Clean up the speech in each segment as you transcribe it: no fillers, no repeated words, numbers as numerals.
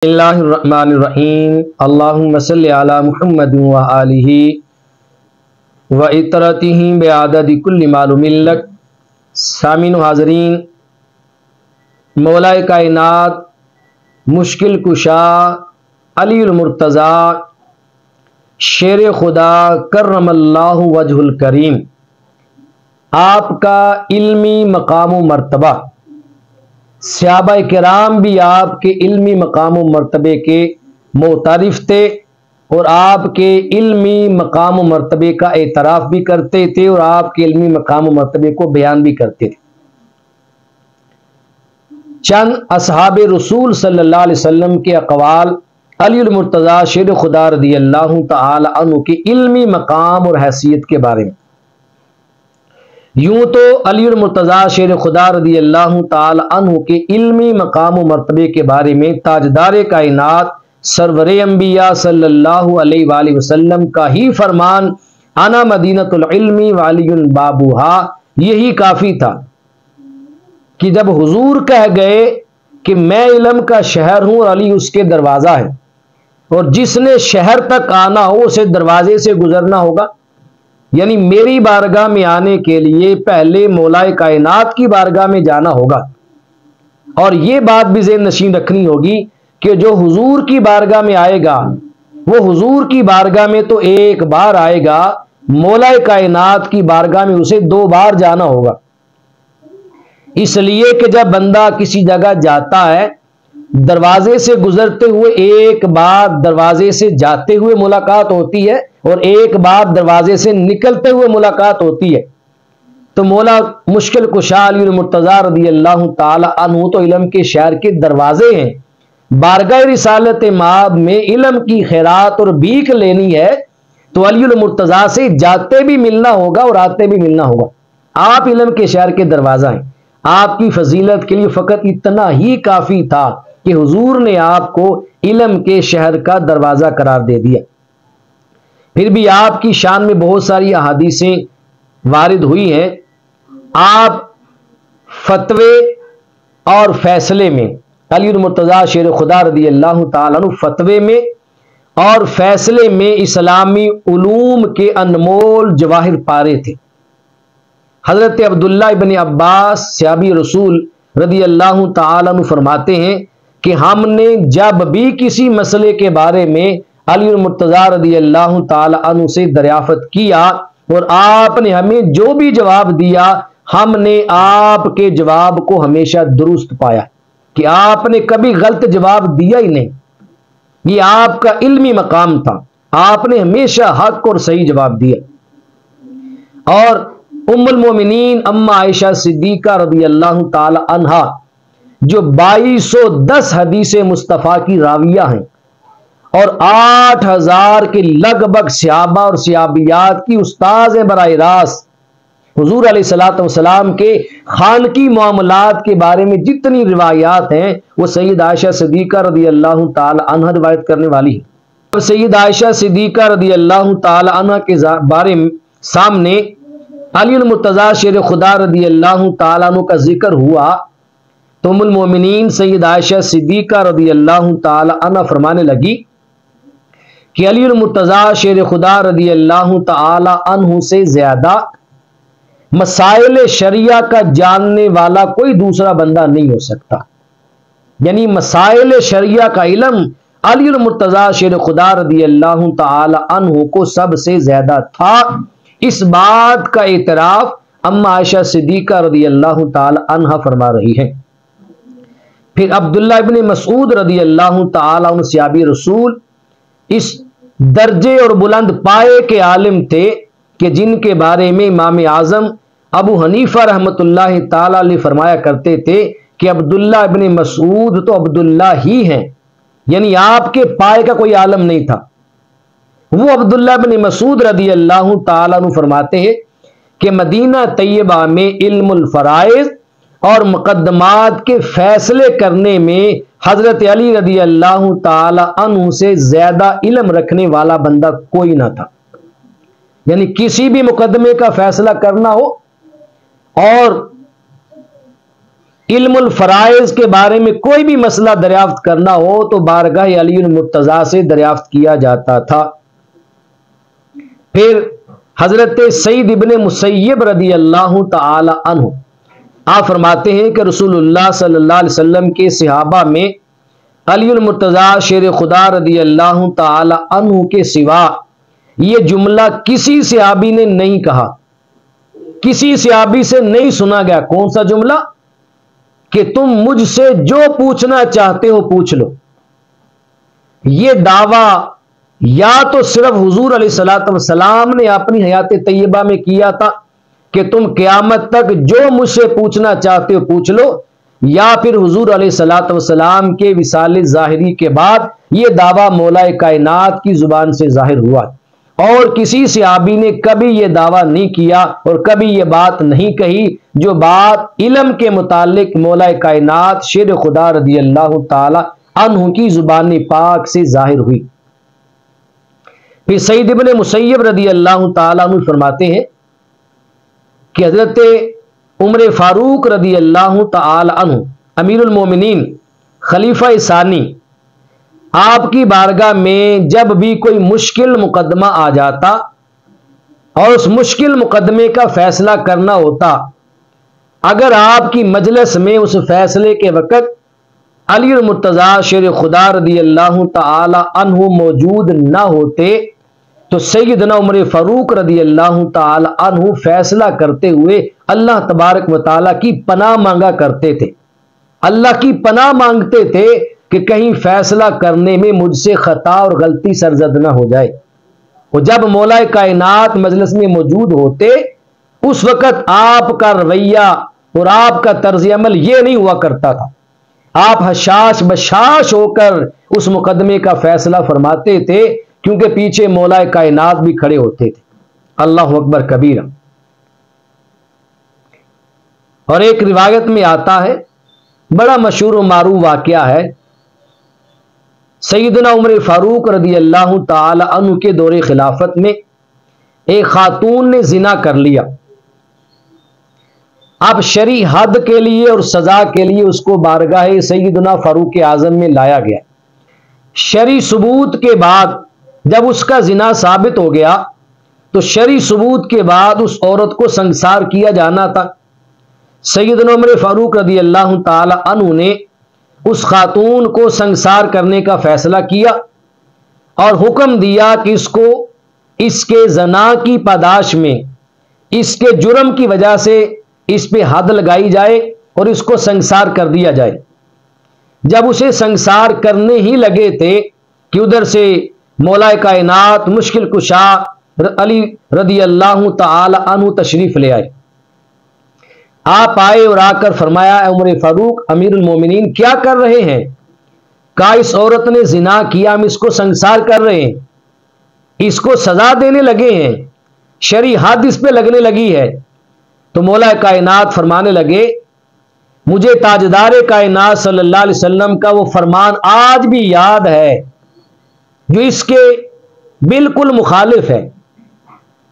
اللہ الرحمن الرحیم اللہم صلی علی محمد و آلہ و اطرتہ بعدد کل معلوم لک۔ سامعین و حاضرین، مولا کائنات مشکل کشا علی المرتضیٰ شیر خدا کرم اللہ وجہ الکریم، آپ کا علمی مقام و مرتبہ، صحابہ کرام بھی آپ کے علمی مقام و مرتبے کے معترف تھے اور آپ کے علمی مقام و مرتبے کا اعتراف بھی کرتے تھے اور آپ کے علمی مقام و مرتبے کو بیان بھی کرتے تھے۔ چند اصحاب رسول صلی اللہ علیہ وسلم کے اقوال علی المرتضیٰ شیر خدا رضی اللہ تعالی عنہ کے علمی مقام اور حیثیت کے بارے میں۔ یوں تو علی المرتضیٰ شیر خدا رضی اللہ تعالی عنہ کے علمی مقام و مرتبے کے بارے میں تاجدار کائنات سرور انبیاء صلی اللہ علیہ وآلہ وسلم کا ہی فرمان انا مدینۃ العلم وعلی بابوہا یہی کافی تھا کہ جب حضور کہہ گئے کہ میں علم کا شہر ہوں اور علی اس کے دروازہ ہے، اور جس نے شہر تک آنا ہو اسے دروازے سے گزرنا ہوگا، یعنی میری بارگاہ میں آنے کے لیے پہلے مولا کائنات کی بارگاہ میں جانا ہوگا۔ اور یہ بات بھی ذہن نشین رکھنی ہوگی کہ جو حضور کی بارگاہ میں آئے گا وہ حضور کی بارگاہ میں تو ایک بار آئے گا، مولا کائنات کی بارگاہ میں اسے 2 بار جانا ہوگا۔ اس لیے کہ جب بندہ کسی جگہ جاتا ہے، دروازے سے گزرتے ہوئے ایک بار دروازے سے جاتے ہوئے ملاقات ہوتی ہے اور ایک بار دروازے سے نکلتے ہوئے ملاقات ہوتی ہے، تو مولا مشکل کشا علی المرتضیٰ رضی اللہ تعالی عنہ تو علم کے شہر کے دروازے ہیں۔ بارگاہ رسالت مآب میں علم کی خیرات اور بھیک لینی ہے تو علی المرتضیٰ سے جاتے بھی ملنا ہوگا اور آتے بھی ملنا ہوگا۔ آپ علم کے شہر کے دروازہ ہیں۔ آپ کی فضیلت کے لیے فقط اتنا ہی کافی تھا کہ حضور نے آپ کو علم کے شہر کا دروازہ قرار دے دیا۔ پھر بھی آپ کی شان میں بہت ساری احادیثیں وارد ہوئی ہیں۔ آپ فتوے اور فیصلے میں علی المرتضیٰ شیر خدا رضی اللہ تعالیٰ عنہ فتوے میں اور فیصلے میں اسلامی علوم کے انمول جواہر پارے تھے۔ حضرت عبداللہ ابن عباس صحابی رسول رضی اللہ تعالیٰ عنہ فرماتے ہیں کہ ہم نے جب بھی کسی مسئلے کے بارے میں علی المرتضیٰ رضی اللہ تعالی عنہ سے دریافت کیا اور آپ نے ہمیں جو بھی جواب دیا، ہم نے آپ کے جواب کو ہمیشہ درست پایا کہ آپ نے کبھی غلط جواب دیا ہی نہیں۔ یہ آپ کا علمی مقام تھا، آپ نے ہمیشہ حق اور صحیح جواب دیا۔ اور ام المومنین اما عائشہ صدیقہ رضی اللہ تعالی عنہا جو 2210 حدیث مصطفیٰ کی راویہ ہیں اور 8000 کے لگ بھگ صحابہ اور صحابیات کی استاذ ہیں براہ راست، حضور علیہ الصلوۃ والسلام کے خانقی معاملات کے بارے میں جتنی روایات ہیں وہ سید عائشہ صدیقہ رضی اللہ تعالی عنہ روایت کرنے والی ہیں۔ اور سید عائشہ صدیقہ رضی اللہ تعالی عنہ کے بارے میں سامنے علی المرتضیٰ شیر خدا رضی اللہ تعالی عنہ کا ذکر ہوا تو ام المومنین سید عائشہ صدیقہ رضی اللہ تعالی عنہ فرمانے لگی کہ علی المرتضیٰ شیر خدا رضی اللہ تعالی عنہ سے زیادہ مسائل شریعہ کا جاننے والا کوئی دوسرا بندہ نہیں ہو سکتا، یعنی مسائل شریعہ کا علم علی المرتضیٰ شیر خدا رضی اللہ تعالی عنہ کو سب سے زیادہ تھا۔ اس بات کا اعتراف اما عائشہ صدیقہ رضی اللہ تعالی عنہ فرما رہی ہے۔ پھر عبداللہ ابن مسعود رضی اللہ تعالی عنہ صحابی رسول اس درجے اور بلند پائے کے عالم تھے کہ جن کے بارے میں امام اعظم ابو حنیفہ رحمۃ اللہ تعالی علیہ فرمایا کرتے تھے کہ عبداللہ ابن مسعود تو عبداللہ ہی ہیں، یعنی آپ کے پائے کا کوئی عالم نہیں تھا۔ وہ عبداللہ ابن مسعود رضی اللہ تعالیٰ عنہ فرماتے ہیں کہ مدینہ طیبہ میں علم الفرائض اور مقدمات کے فیصلے کرنے میں حضرت علی رضی اللہ تعالی عنہ سے زیادہ علم رکھنے والا بندہ کوئی نہ تھا، یعنی کسی بھی مقدمے کا فیصلہ کرنا ہو اور علم الفرائض کے بارے میں کوئی بھی مسئلہ دریافت کرنا ہو تو بارگاہ علی المرتضیٰ سے دریافت کیا جاتا تھا۔ پھر حضرت سعید ابن مسیب رضی اللہ تعالی عنہ آپ فرماتے ہیں کہ رسول اللہ صلی اللہ علیہ وسلم کے صحابہ میں علی المرتضیٰ شیر خدا رضی اللہ تعالی عنہ کے سوا یہ جملہ کسی صحابی نے نہیں کہا، کسی صحابی سے نہیں سنا گیا۔ کون سا جملہ؟ کہ تم مجھ سے جو پوچھنا چاہتے ہو پوچھ لو۔ یہ دعویٰ یا تو صرف حضور علیہ الصلوۃ والسلام نے اپنی حیات طیبہ میں کیا تھا کہ تم قیامت تک جو مجھ سے پوچھنا چاہتے ہو پوچھ لو، یا پھر حضور علیہ الصلوۃ والسلام کے وصال ظاہری کے بعد یہ دعویٰ مولا کائنات کی زبان سے ظاہر ہوا، اور کسی صحابی نے کبھی یہ دعویٰ نہیں کیا اور کبھی یہ بات نہیں کہی جو بات علم کے متعلق مولا کائنات شیر خدا رضی اللہ تعالی عنہ کی زبان پاک سے ظاہر ہوئی۔ پھر سعید ابن مسیب رضی اللہ تعالیٰ عنہ فرماتے ہیں کہ حضرت عمر فاروق رضی اللہ تعالی عنہ امیر المومنین خلیفہ ثانی آپ کی بارگاہ میں جب بھی کوئی مشکل مقدمہ آ جاتا اور اس مشکل مقدمے کا فیصلہ کرنا ہوتا، اگر آپ کی مجلس میں اس فیصلے کے وقت علی المرتضیٰ شیر خدا رضی اللہ تعالی عنہ موجود نہ ہوتے تو سیدنا عمر فاروق رضی اللہ تعالی عنہ فیصلہ کرتے ہوئے اللہ تبارک و تعالی کی پناہ مانگا کرتے تھے، اللہ کی پناہ مانگتے تھے کہ کہیں فیصلہ کرنے میں مجھ سے خطا اور غلطی سرزد نہ ہو جائے۔ اور جب مولا کائنات مجلس میں موجود ہوتے اس وقت آپ کا رویہ اور آپ کا طرز عمل یہ نہیں ہوا کرتا تھا، آپ حشاش بشاش ہو کر اس مقدمے کا فیصلہ فرماتے تھے کیونکہ پیچھے مولا کائنات بھی کھڑے ہوتے تھے۔ اللہ اکبر کبیرہ۔ اور ایک روایت میں آتا ہے، بڑا مشہور و معروف واقعہ ہے، سیدنا عمر فاروق رضی اللہ تعالی عنہ کے دور خلافت میں ایک خاتون نے زنا کر لیا۔ اب شرعی حد کے لیے اور سزا کے لیے اس کو بارگاہ سیدنا فاروق اعظم میں لایا گیا۔ شرعی ثبوت کے بعد جب اس کا زنا ثابت ہو گیا تو شرعی ثبوت کے بعد اس عورت کو سنگسار کیا جانا تھا۔ سیدنا عمر فاروق رضی اللہ تعالی عنہ نے اس خاتون کو سنگسار کرنے کا فیصلہ کیا اور حکم دیا کہ اس کو اس کے زنا کی پاداش میں اس کے جرم کی وجہ سے اس پہ حد لگائی جائے اور اس کو سنگسار کر دیا جائے۔ جب اسے سنگسار کرنے ہی لگے تھے کہ ادھر سے مولا کائنات مشکل کشا علی رضی اللہ تعالی عنہ تشریف لے آئے۔ آپ آئے اور آ کر فرمایا، اے عمر فاروق امیر المومنین کیا کر رہے ہیں؟ کہا اس عورت نے زنا کیا، ہم اس کو سنگسار کر رہے ہیں، اس کو سزا دینے لگے ہیں، شرعی حد اس پہ لگنے لگی ہے۔ تو مولا کائنات فرمانے لگے، مجھے تاجدار کائنات صلی اللہ علیہ وسلم کا وہ فرمان آج بھی یاد ہے جو اس کے بالکل مخالف ہے۔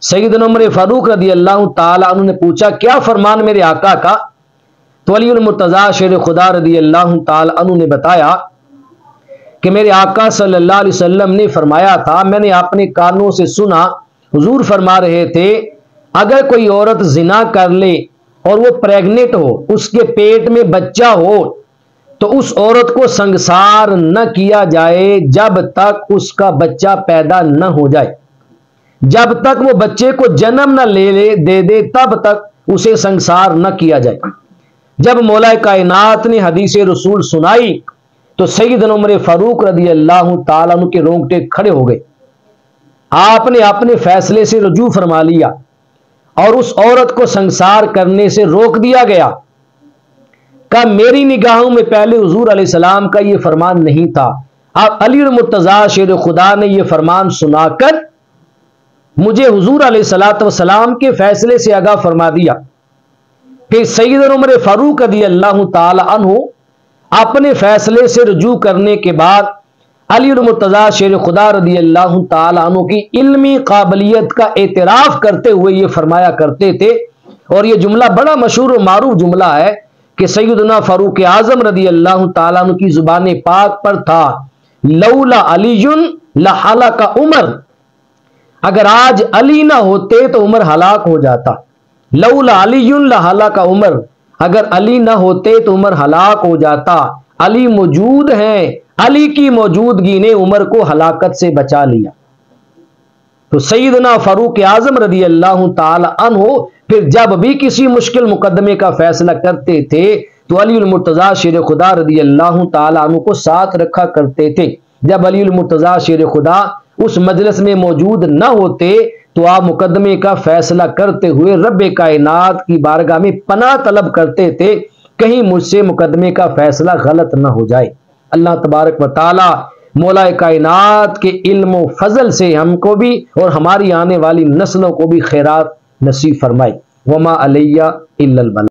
سیدنا عمر فاروق رضی اللہ تعالی عنہ نے پوچھا کیا فرمان میرے آقا کا؟ تو علی المرتضیٰ شیر خدا رضی اللہ تعالی عنہ نے بتایا کہ میرے آقا صلی اللہ علیہ وسلم نے فرمایا تھا، میں نے اپنے کانوں سے سنا، حضور فرما رہے تھے اگر کوئی عورت زنا کر لے اور وہ پریگنٹ ہو، اس کے پیٹ میں بچہ ہو، تو اس عورت کو سنگسار نہ کیا جائے جب تک اس کا بچہ پیدا نہ ہو جائے، جب تک وہ بچے کو جنم نہ دے دے تب تک اسے سنگسار نہ کیا جائے۔ جب مولا کائنات نے حدیث رسول سنائی تو سیدنا عمر فاروق رضی اللہ تعالیٰ عنہ کے رونگٹے کھڑے ہو گئے۔ آپ نے اپنے فیصلے سے رجوع فرما لیا اور اس عورت کو سنگسار کرنے سے روک دیا گیا۔ کہ میری نگاہوں میں پہلے حضور علیہ السلام کا یہ فرمان نہیں تھا، اب علی المرتضیٰ شیر خدا نے یہ فرمان سنا کر مجھے حضور علیہ الصلوۃ والسلام کے فیصلے سے آگاہ فرما دیا۔ پھر سیدنا عمر فاروق رضی اللہ تعالی عنہ اپنے فیصلے سے رجوع کرنے کے بعد علی المرتضیٰ شیر خدا رضی اللہ تعالی عنہ کی علمی قابلیت کا اعتراف کرتے ہوئے یہ فرمایا کرتے تھے، اور یہ جملہ بڑا مشہور و معروف جملہ ہے کہ سیدنا فاروق اعظم رضی اللہ تعالیٰ عنہ کی زبان پاک پر تھا لولا علی لہلک عمر، اگر آج علی نہ ہوتے تو عمر ہلاک ہو جاتا. لولا علی لہلک عمر، اگر علی نہ ہوتے تو عمر ہلاک ہو جاتا. علی موجود ہیں، علی کی موجودگی نے عمر کو ہلاکت سے بچا لیا. تو سیدنا فاروق اعظم رضی اللہ تعالی عنہ پھر جب بھی کسی مشکل مقدمے کا فیصلہ کرتے تھے تو علی المرتضیٰ شیر خدا رضی اللہ تعالی عنہ کو ساتھ رکھا کرتے تھے. جب علی المرتضیٰ شیر خدا اس مجلس میں موجود نہ ہوتے تو آپ مقدمے کا فیصلہ کرتے ہوئے رب کائنات کی بارگاہ میں پناہ طلب کرتے تھے کہیں مجھ سے مقدمے کا فیصلہ غلط نہ ہو جائے. اللہ تبارک و تعالی مولا کائنات کے علم و فضل سے ہم کو بھی اور ہماری آنے والی نسلوں کو بھی خیرات نصیب فرمائے. وما علیہ الا البلاغ.